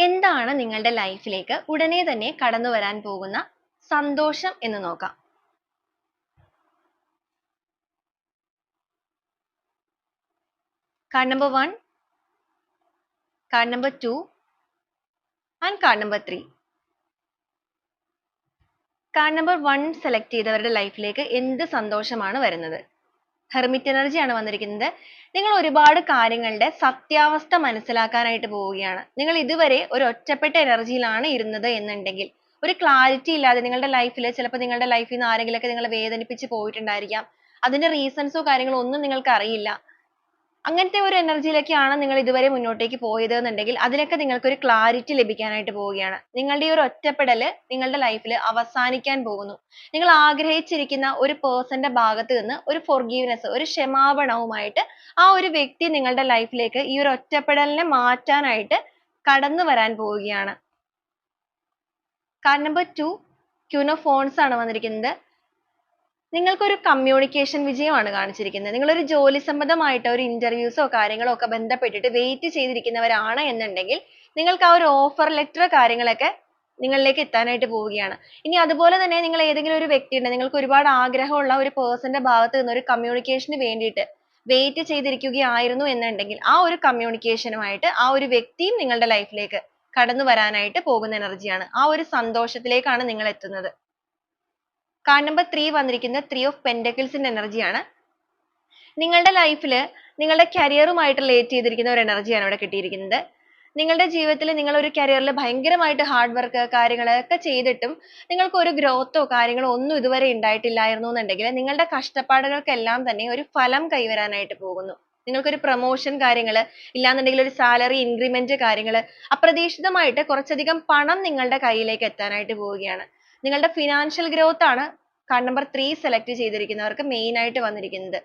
എന്താണ് നിങ്ങളുടെ ലൈഫിലേക്ക് ഉടനെ തന്നെ കടന്നു വരാൻ പോകുന്ന സന്തോഷം എന്ന് നോക്കാം. Card number 1, card number 2 and card number 3. Card number 1 select ചെയ്തവരുടെ ലൈഫിലേക്ക് എന്ത് സന്തോഷമാണ് വരുന്നത്? ഹെർമിറ്റ് എനർജി ആണ് വന്നിരിക്കുന്നത്. നിങ്ങൾ ഒരുപാട് കാര്യങ്ങളുടെ സത്യാവസ്ഥ മനസ്സിലാക്കാനായിട്ട് പോവുകയാണ്. നിങ്ങൾ ഇതുവരെ ഒരു ഒറ്റപ്പെട്ട എനർജിയിലാണ് ഇരുന്നത് എന്നുണ്ടെങ്കിൽ, ഒരു ക്ലാരിറ്റി ഇല്ലാതെ നിങ്ങളുടെ ലൈഫിൽ ചിലപ്പോൾ നിങ്ങളുടെ ലൈഫിൽ നിന്ന് ആരെങ്കിലുമൊക്കെ നിങ്ങളെ വേദനിപ്പിച്ച് പോയിട്ടുണ്ടായിരിക്കാം. അതിന്റെ റീസൺസോ കാര്യങ്ങളോ ഒന്നും നിങ്ങൾക്ക് അറിയില്ല. അങ്ങനത്തെ ഒരു എനർജിയിലേക്കാണ് നിങ്ങൾ ഇതുവരെ മുന്നോട്ടേക്ക് പോയത് എന്നുണ്ടെങ്കിൽ അതിലൊക്കെ നിങ്ങൾക്ക് ഒരു ക്ലാരിറ്റി ലഭിക്കാനായിട്ട് പോവുകയാണ്. നിങ്ങളുടെ ഈ ഒരു ഒറ്റപ്പെടൽ നിങ്ങളുടെ ലൈഫിൽ അവസാനിക്കാൻ പോകുന്നു. നിങ്ങൾ ആഗ്രഹിച്ചിരിക്കുന്ന ഒരു പേഴ്സന്റെ ഭാഗത്ത് നിന്ന് ഒരു forgiveness, ഒരു ക്ഷമാപണവുമായിട്ട് ആ ഒരു വ്യക്തി നിങ്ങളുടെ ലൈഫിലേക്ക് ഈ ഒരു ഒറ്റപ്പെടലിനെ മാറ്റാനായിട്ട് കടന്നു വരാൻ പോവുകയാണ്. Card number 2 queen of phones ആണ് വന്നിരിക്കുന്നത്. നിങ്ങൾക്കൊരു കമ്മ്യൂണിക്കേഷൻ വിജയമാണ് കാണിച്ചിരിക്കുന്നത്. നിങ്ങളൊരു ജോലി സംബന്ധമായിട്ട് ഒരു ഇന്റർവ്യൂസോ കാര്യങ്ങളോ ഒക്കെ ബന്ധപ്പെട്ടിട്ട് വെയിറ്റ് ചെയ്തിരിക്കുന്നവരാണ് എന്നുണ്ടെങ്കിൽ നിങ്ങൾക്ക് ആ ഒരു ഓഫർ ലെറ്റർ കാര്യങ്ങളൊക്കെ നിങ്ങളിലേക്ക് എത്താനായിട്ട് പോവുകയാണ്. ഇനി അതുപോലെ തന്നെ നിങ്ങൾ ഏതെങ്കിലും ഒരു വ്യക്തിയുണ്ട്, നിങ്ങൾക്ക് ഒരുപാട് ആഗ്രഹമുള്ള ഒരു പേഴ്സന്റെ ഭാഗത്ത് നിന്ന് ഒരു കമ്മ്യൂണിക്കേഷന് വേണ്ടിയിട്ട് വെയിറ്റ് ചെയ്തിരിക്കുകയായിരുന്നു എന്നുണ്ടെങ്കിൽ ആ ഒരു കമ്മ്യൂണിക്കേഷനുമായിട്ട് ആ ഒരു വ്യക്തിയും നിങ്ങളുടെ ലൈഫിലേക്ക് കടന്നു വരാനായിട്ട് പോകുന്ന എനർജിയാണ്. ആ ഒരു സന്തോഷത്തിലേക്കാണ് നിങ്ങൾ എത്തുന്നത്. കാർഡ് നമ്പർ 3 വന്നിരിക്കുന്നത് 3 ഓഫ് പെന്റക്കിൾസിന്റെ എനർജിയാണ്. നിങ്ങളുടെ ലൈഫിൽ നിങ്ങളുടെ കരിയറുമായിട്ട് റിലേറ്റ് ചെയ്തിരിക്കുന്ന ഒരു എനർജിയാണ് ഇവിടെ കിട്ടിയിരിക്കുന്നത്. നിങ്ങളുടെ ജീവിതത്തിൽ നിങ്ങൾ ഒരു കരിയറിൽ ഭയങ്കരമായിട്ട് ഹാർഡ് വർക്ക് കാര്യങ്ങളൊക്കെ ചെയ്തിട്ടും നിങ്ങൾക്ക് ഒരു ഗ്രോത്തോ കാര്യങ്ങളോ ഒന്നും ഇതുവരെ ഉണ്ടായിട്ടില്ലായിരുന്നു എന്നുണ്ടെങ്കിൽ നിങ്ങളുടെ കഷ്ടപ്പാടുകൾക്കെല്ലാം തന്നെ ഒരു ഫലം കൈവരാനായിട്ട് പോകുന്നു. നിങ്ങൾക്കൊരു പ്രൊമോഷൻ കാര്യങ്ങൾ ഇല്ലാന്നുണ്ടെങ്കിൽ ഒരു സാലറി ഇൻക്രിമെന്റ് കാര്യങ്ങൾ അപ്രതീക്ഷിതമായിട്ട് കുറച്ചധികം പണം നിങ്ങളുടെ കയ്യിലേക്ക് എത്താനായിട്ട് പോവുകയാണ്. നിങ്ങളുടെ ഫിനാൻഷ്യൽ ഗ്രോത്ത് ആണ് കാർഡ് നമ്പർ 3 സെലക്ട് ചെയ്തിരിക്കുന്നവർക്ക് മെയിൻ ആയിട്ട് വന്നിരിക്കുന്നത്.